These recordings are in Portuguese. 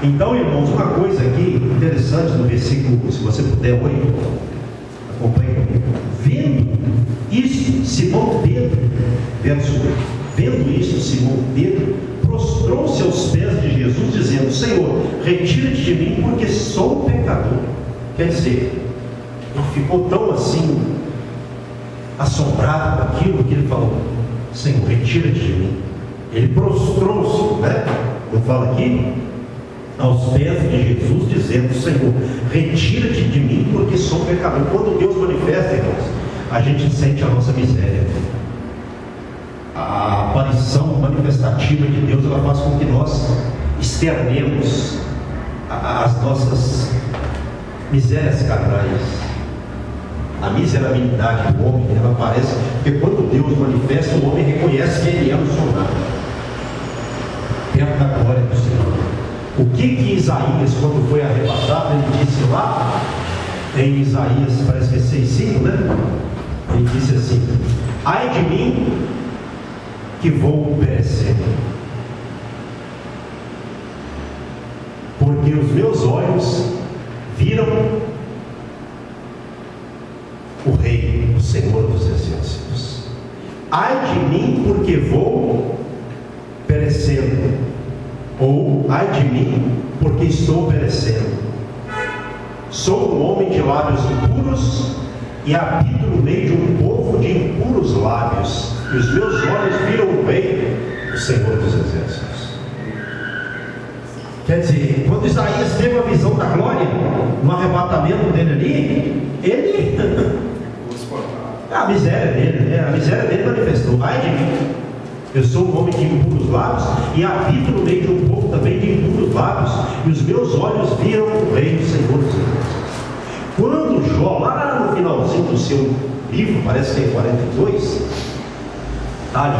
Então, irmãos, uma coisa aqui interessante no versículo, se você puder, 8, acompanhe comigo. Vendo isso, Simão Pedro, verso 8, vendo isso, Simão Pedro prostrou-se aos pés de Jesus, dizendo: Senhor, retira-te de mim, porque sou pecador. Quer dizer, ele ficou tão assim, assombrado com aquilo que ele falou: Senhor, retira-te de mim. Ele prostrou-se, né? Eu falo aqui, aos pés de Jesus, dizendo: Senhor, retira-te de mim, porque sou pecador. Quando Deus manifesta, irmãos, a gente sente a nossa miséria. A aparição manifestativa de Deus, ela faz com que nós externemos as nossas misérias carnais. A miserabilidade do homem, ela aparece, porque quando Deus manifesta, o homem reconhece que ele é o Senhor, perto da glória do Senhor. O que Isaías, quando foi arrebatado, ele disse lá, em Isaías, parece que é 6,5, né? Ele disse assim: ai de mim, que vou perecendo, porque os meus olhos viram o Rei, o Senhor dos Exércitos. Ai de mim, porque vou perecendo, ou ai de mim, porque estou perecendo. Sou um homem de lábios impuros e habito no meio de um povo de impuros lábios, e os meus olhos viram o Rei, o Senhor dos Exércitos. Quer dizer, quando Isaías teve a visão da glória, no arrebatamento dele ali, ele a miséria dele manifestou: ai de mim, eu sou um homem de impuros lábios e habito no meio de um povo também de impuros lábios, e os meus olhos viram o Rei, o Senhor dos Exércitos. Quando Jó, lá no finalzinho do seu livro, parece que é 42, está ali,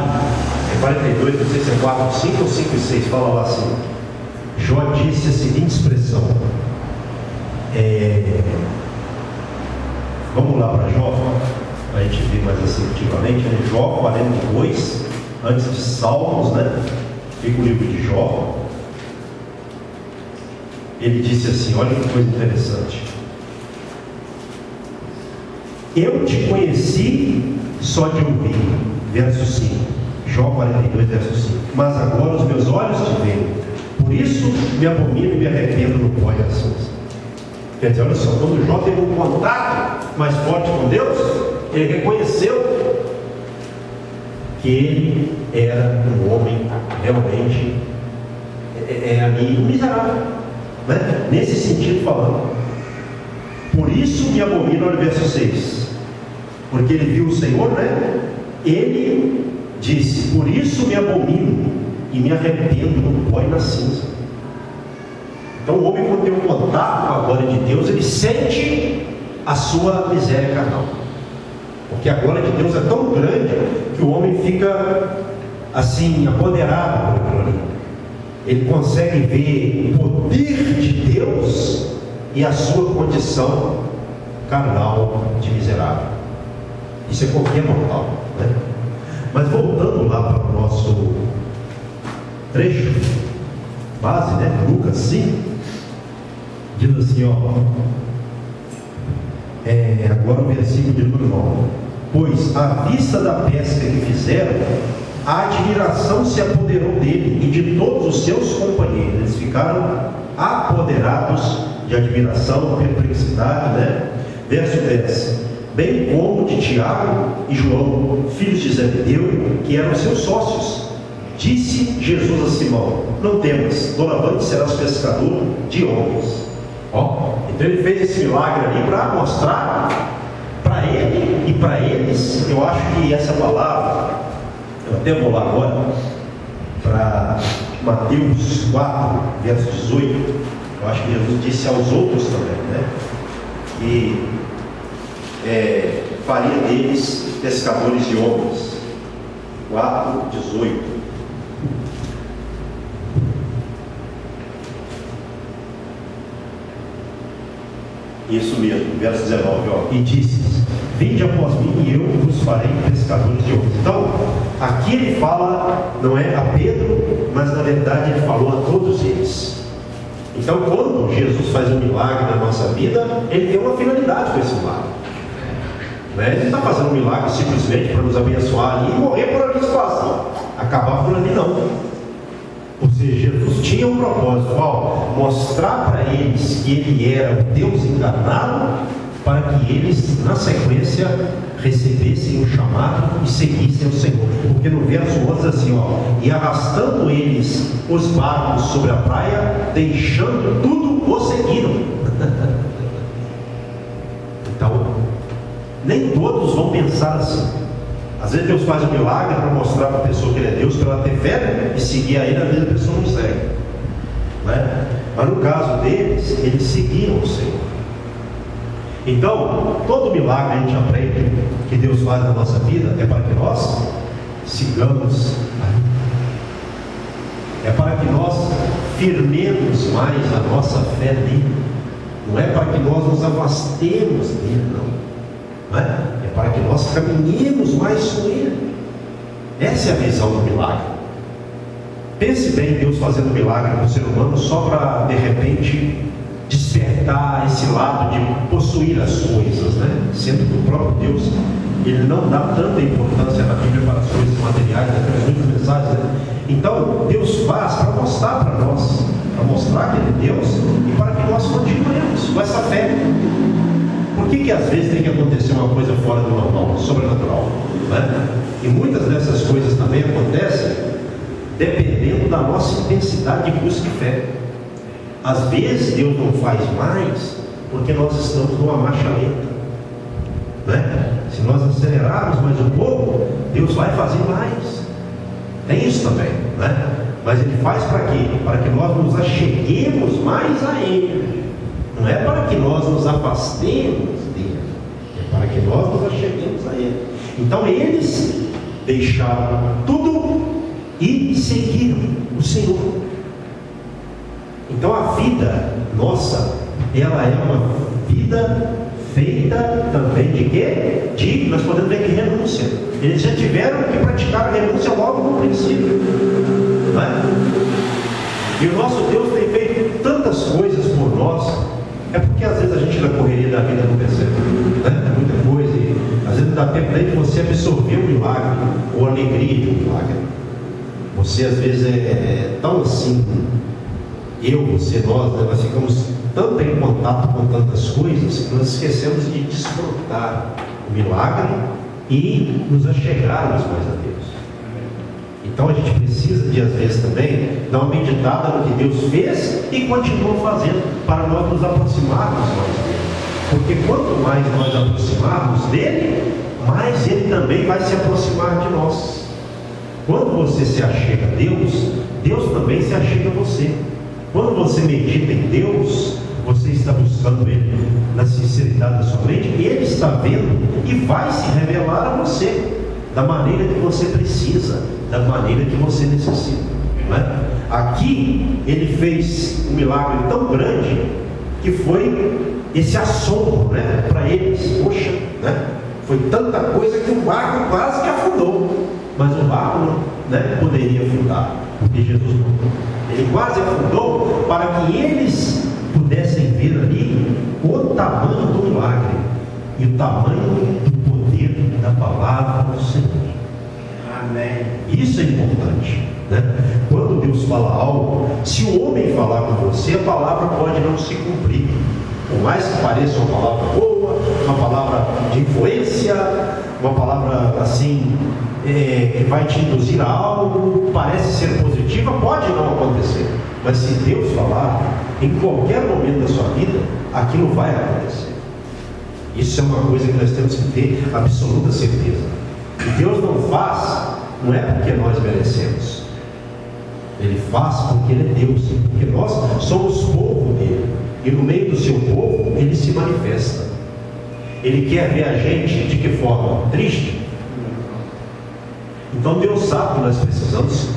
é 42, não sei se é 4, 5 ou 5 e 6, fala lá assim. Jó disse a seguinte expressão, vamos lá para Jó, para a gente ver mais assertivamente, né? Jó 42, antes de Salmos, né? Fica o livro de Jó. Ele disse assim, olha que coisa interessante: eu te conheci só de ouvir, verso 5, Jó 42, verso 5, mas agora os meus olhos te veem, por isso me abomino e me arrependo no pó e na cinza. Quer dizer, olha só, quando Jó teve um contato mais forte com Deus, ele reconheceu que ele era um homem realmente miserável, né? Nesse sentido falando. Por isso me abomino, no verso 6, porque ele viu o Senhor, né? Ele disse: por isso me abomino e me arrependo no pó e na cinza. Então o homem, quando tem um contato com a glória de Deus, ele sente a sua miséria carnal, porque a glória de Deus é tão grande que o homem fica assim, apoderado pela glória. Ele consegue ver o poder de Deus e a sua condição carnal de miserável. Isso é qualquer mortal, né? Mas voltando lá para o nosso trecho base, né? Lucas 5, diz assim, agora o versículo de número 9: pois à vista da pesca que fizeram, a admiração se apoderou dele e de todos os seus companheiros. Eles ficaram apoderados de admiração, perplexidade, né? Verso 10: bem como de Tiago e João, filhos de Zebedeu, que eram seus sócios. Disse Jesus a Simão: não temas, doravante serás pescador de homens. Então ele fez esse milagre ali para mostrar para ele e para eles. Eu acho que essa palavra, eu até vou lá agora para Mateus 4, verso 18. Eu acho que Jesus disse aos outros também, né? Que faria deles pescadores de homens. 4, 18. Isso mesmo, verso 19, e disse: vinde após mim e eu vos farei pescadores de homens. Então, aqui ele fala, não é a Pedro, mas na verdade ele falou a todos eles. Então, quando Jesus faz um milagre na nossa vida, Ele tem uma finalidade com esse milagre. Ele não está fazendo um milagre simplesmente para nos abençoar ali e morrer por ali fácil, acabar por ali não. Ou seja, Jesus tinha um propósito, mostrar para eles que Ele era o Deus encarnado, para que eles, na sequência, recebessem o chamado e seguissem o Senhor. Porque no verso 11 assim, e arrastando eles os barcos sobre a praia, deixando tudo, o seguiram. Então, nem todos vão pensar assim. Às vezes Deus faz um milagre para mostrar para a pessoa que Ele é Deus, para ela ter fé e seguir a Ele, às vezes a pessoa não segue, Mas no caso deles, eles seguiram o Senhor. Então, todo milagre a gente aprende que Deus faz na nossa vida é para que nós sigamos a Ele. É para que nós firmemos mais a nossa fé nele. Não é para que nós nos afastemos dele, não é? É para que nós caminhemos mais com Ele. Essa é a visão do milagre. Pense bem em Deus fazendo milagre no ser humano só para, de repente, despertar esse lado de possuir as coisas, Sendo que o próprio Deus, Ele não dá tanta importância na Bíblia para as coisas materiais, temos muitas mensagens, Então, Deus faz para mostrar para nós, para mostrar que Ele é Deus e para que nós continuemos com essa fé. Por que às vezes tem que acontecer uma coisa fora do normal, sobrenatural? E muitas dessas coisas também acontecem dependendo da nossa intensidade de busca e fé. Às vezes Deus não faz mais porque nós estamos numa marcha lenta, Se nós acelerarmos mais um pouco, Deus vai fazer mais. Tem isso também, Mas Ele faz para quê? Para que nós nos acheguemos mais a Ele. Não é para que nós nos afastemos dele, é para que nós nos acheguemos a Ele. Então eles deixaram tudo e seguiram o Senhor. Então a vida nossa, ela é uma vida feita também de quê? Nós podemos ver que renúncia. Eles já tiveram que praticar a renúncia logo no princípio, E o nosso Deus tem feito tantas coisas por nós. É porque às vezes a gente na correria da vida não percebe, Muita coisa, e às vezes não dá tempo nem de você absorver o milagre, ou a alegria de um milagre. Você às vezes é tão assim, nós ficamos tanto em contato com tantas coisas, que nós esquecemos de desfrutar o milagre e nos achegarmos mais a Deus. Então a gente precisa de, às vezes também, dar uma meditada no que Deus fez e continua fazendo, para nós nos aproximarmos mais dele. Porque quanto mais nós aproximarmos dele, mais ele também vai se aproximar de nós. Quando você se achega a Deus, Deus também se achega a você. Quando você medita em Deus, você está buscando Ele na sinceridade da sua mente, Ele está vendo e vai se revelar a você da maneira que você precisa, da maneira que você necessita, Aqui Ele fez um milagre tão grande que foi esse assombro, para eles. Poxa, foi tanta coisa que o barco quase que afundou, mas o barco não poderia afundar, porque Jesus mandou. Ele quase afundou para que eles pudessem ver ali o tamanho do milagre e o tamanho do poder da palavra do Senhor. Amém. Isso é importante, Quando Deus fala algo, se o homem falar com você, a palavra pode não se cumprir. Por mais que pareça uma palavra boa, uma palavra de influência, uma palavra assim, que vai te induzir a algo, parece ser positiva, pode não acontecer. Mas se Deus falar, em qualquer momento da sua vida, aquilo vai acontecer. Isso é uma coisa que nós temos que ter absoluta certeza. E Deus não faz, não é porque nós merecemos. Ele faz porque Ele é Deus, porque nós somos povo dele. E no meio do seu povo, Ele se manifesta. Ele quer ver a gente de que forma? Triste? Então Deus sabe que nós precisamos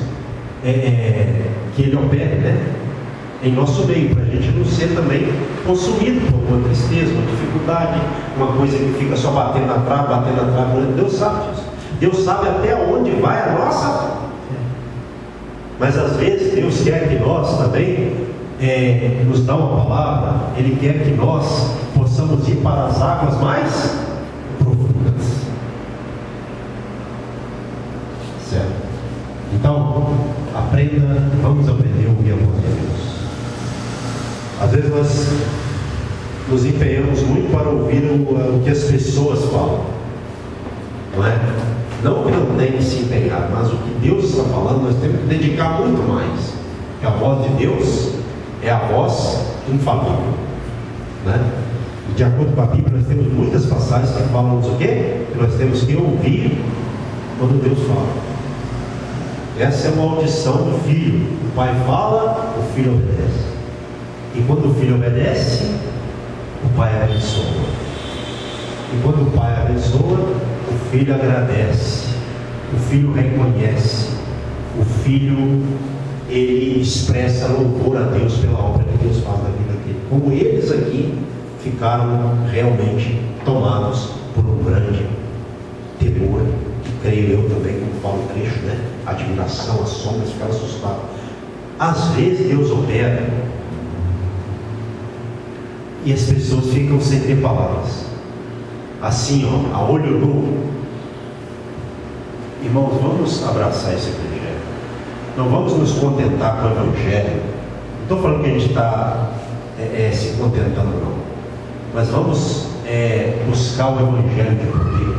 que Ele opere, em nosso meio, para a gente não ser também consumido por uma tristeza, uma dificuldade, uma coisa que fica só batendo na trave. Deus sabe disso. Deus sabe até onde vai a nossa. Mas às vezes Deus quer que nós também nos dá uma palavra, Ele quer que nós possamos ir para as águas mais profundas. Certo? Então, vamos aprender a ouvir a voz de Deus. Às vezes nós nos empenhamos muito para ouvir o que as pessoas falam, não é? Não que não tem que se empenhar, mas o que Deus está falando, nós temos que dedicar muito mais. Porque a voz de Deus é a voz infalível, né? E de acordo com a Bíblia, nós temos muitas passagens que falam o quê? Que nós temos que ouvir quando Deus fala. Essa é uma audição do filho. O pai fala, o filho obedece. E quando o filho obedece, o pai abençoa. E quando o pai abençoa, o filho agradece, o filho reconhece, o filho, ele expressa louvor a Deus pela obra que Deus faz na vida dele. Como eles aqui ficaram realmente tomados por um grande temor, que creio eu também, como fala o trecho, né? Admiração, assombro, ficaram assustados. Às vezes Deus opera e as pessoas ficam sem ter palavras, assim, ó, a olho nu. Irmãos, vamos abraçar esse evangelho. Não vamos nos contentar com o evangelho. Não estou falando que a gente está se contentando, não, mas vamos buscar o evangelho de poder,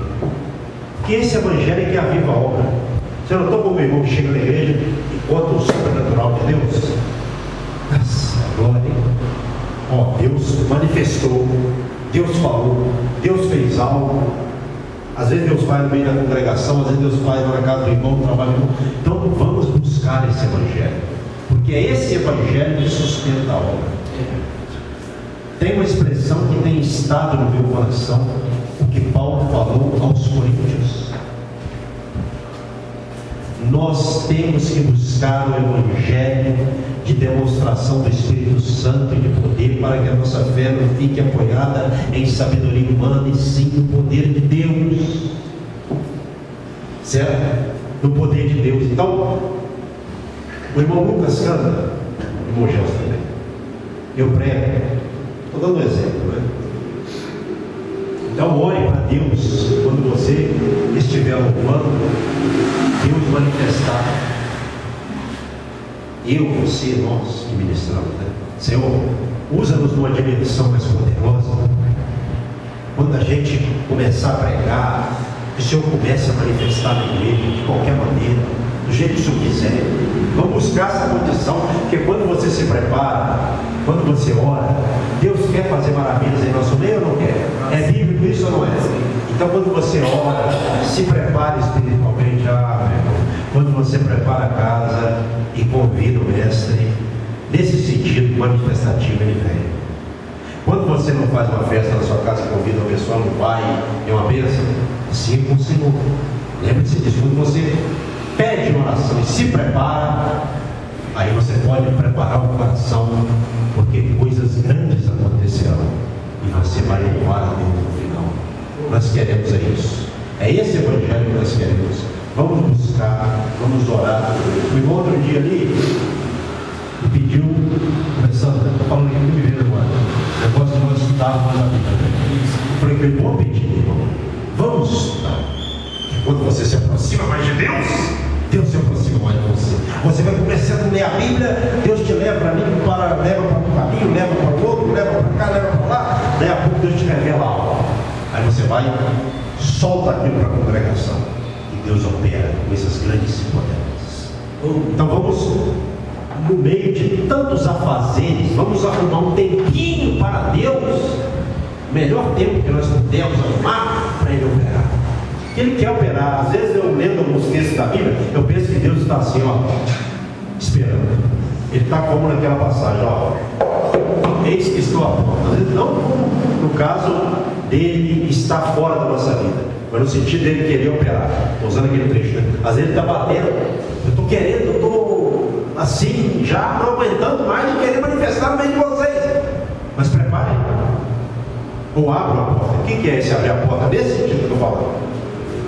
porque esse evangelho é que aviva a obra. Você não estou como o irmão que chega na igreja e conta o sobrenatural de Deus? Nossa, glória! Ó, Deus manifestou, Deus falou, Deus fez algo. Às vezes Deus faz no meio da congregação, às vezes Deus faz na casa do irmão, no trabalho do irmão. Então vamos buscar esse evangelho, porque é esse evangelho que sustenta a obra. Tem uma expressão que tem estado no meu coração, o que Paulo falou aos Coríntios. Nós temos que buscar o evangelho de demonstração do Espírito Santo e de poder, para que a nossa fé não fique apoiada em sabedoria humana, e sim no poder de Deus, certo? No poder de Deus. Então, o irmão Lucas canta, o irmão Gelson também, eu prego, estou dando um exemplo, né? Então ore para Deus, quando você estiver louvando, Deus manifestar. Eu, você, nós que ministramos, né? Senhor, usa-nos numa dimensão mais poderosa. Quando a gente começar a pregar, que o Senhor comece a manifestar na igreja de qualquer maneira, do jeito que o Senhor quiser. Vamos buscar essa condição, porque quando você se prepara, quando você ora, Deus quer fazer maravilhas em nosso meio ou não quer? É bíblico isso ou não é? Então quando você ora, se prepare espiritualmente. Meu irmão, quando você prepara a casa e convida o mestre, nesse sentido manifestativo, ele vem. Quando você não faz uma festa na sua casa e convida o pessoal, não vai, é uma bênção, assim com o Senhor. Lembre-se disso, quando você pede uma oração e se prepara, aí você pode preparar o coração, porque coisas grandes acontecerão e você vai louvar a Deus no final. Nós queremos isso, é esse evangelho que nós queremos. Vamos buscar, vamos orar. O irmão outro dia ali me pediu, começando, estou falando aqui que me veio agora, eu gosto de nós estudarmos a Bíblia. Eu falei, eu vou pedir, irmão, vamos estudar. Quando você se aproxima mais de Deus, Deus se aproxima mais de você. Você vai começando a ler a Bíblia, Deus te leva para mim, leva para um caminho, leva para o outro, leva para cá, leva para lá. Daí a pouco Deus te revela algo. Aí você vai, solta aquilo para a congregação. E Deus opera coisas grandes e poderosas. Então vamos, no meio de tantos afazeres, vamos arrumar um tempinho para Deus. O melhor tempo que nós pudermos arrumar para Ele operar. Ele quer operar. Às vezes eu lendo alguns textos da Bíblia, eu penso que Deus está assim, ó, esperando. Ele está como naquela passagem, ó, eis que estou à porta. Às vezes não no caso dele estar fora da nossa vida, mas no sentido dele querer operar. Estou usando aquele trecho, né? Às vezes ele está batendo, eu estou querendo, eu estou assim, já não aguentando mais de querer manifestar no meio de vocês. Mas preparem, ou abram a porta. O que é esse abrir a porta? Nesse sentido que eu estou falando.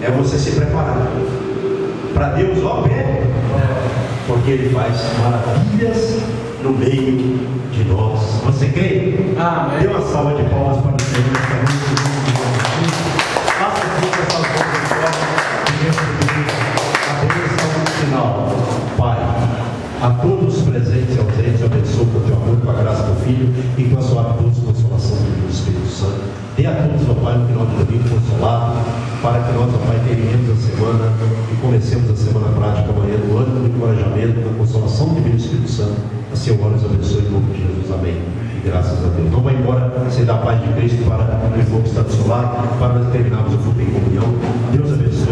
É você se preparar para Deus, ó, porque Ele faz maravilhas no meio Amém. Dê uma salva de palmas para o Senhor nesta noite. Faça aqui com essas boas a bênção final. Pai, a todos os presentes e ausentes, abençoe com o teu amor, com a graça do Filho e com a sua doce consolação do Espírito Santo. Dê a todos, ó Pai, no final de domingo consolado, para que nós, ó Pai, terminemos a semana e comecemos a semana prática amanhã do ano, no encorajamento, na consolação do Divino Espírito Santo. Assim o Senhor nos abençoe em nome de Jesus. Amém. E graças a Deus. Não vai embora sem dar a paz de Cristo para o irmão que está do seu lado, para nós terminarmos o culto em comunhão. Deus abençoe.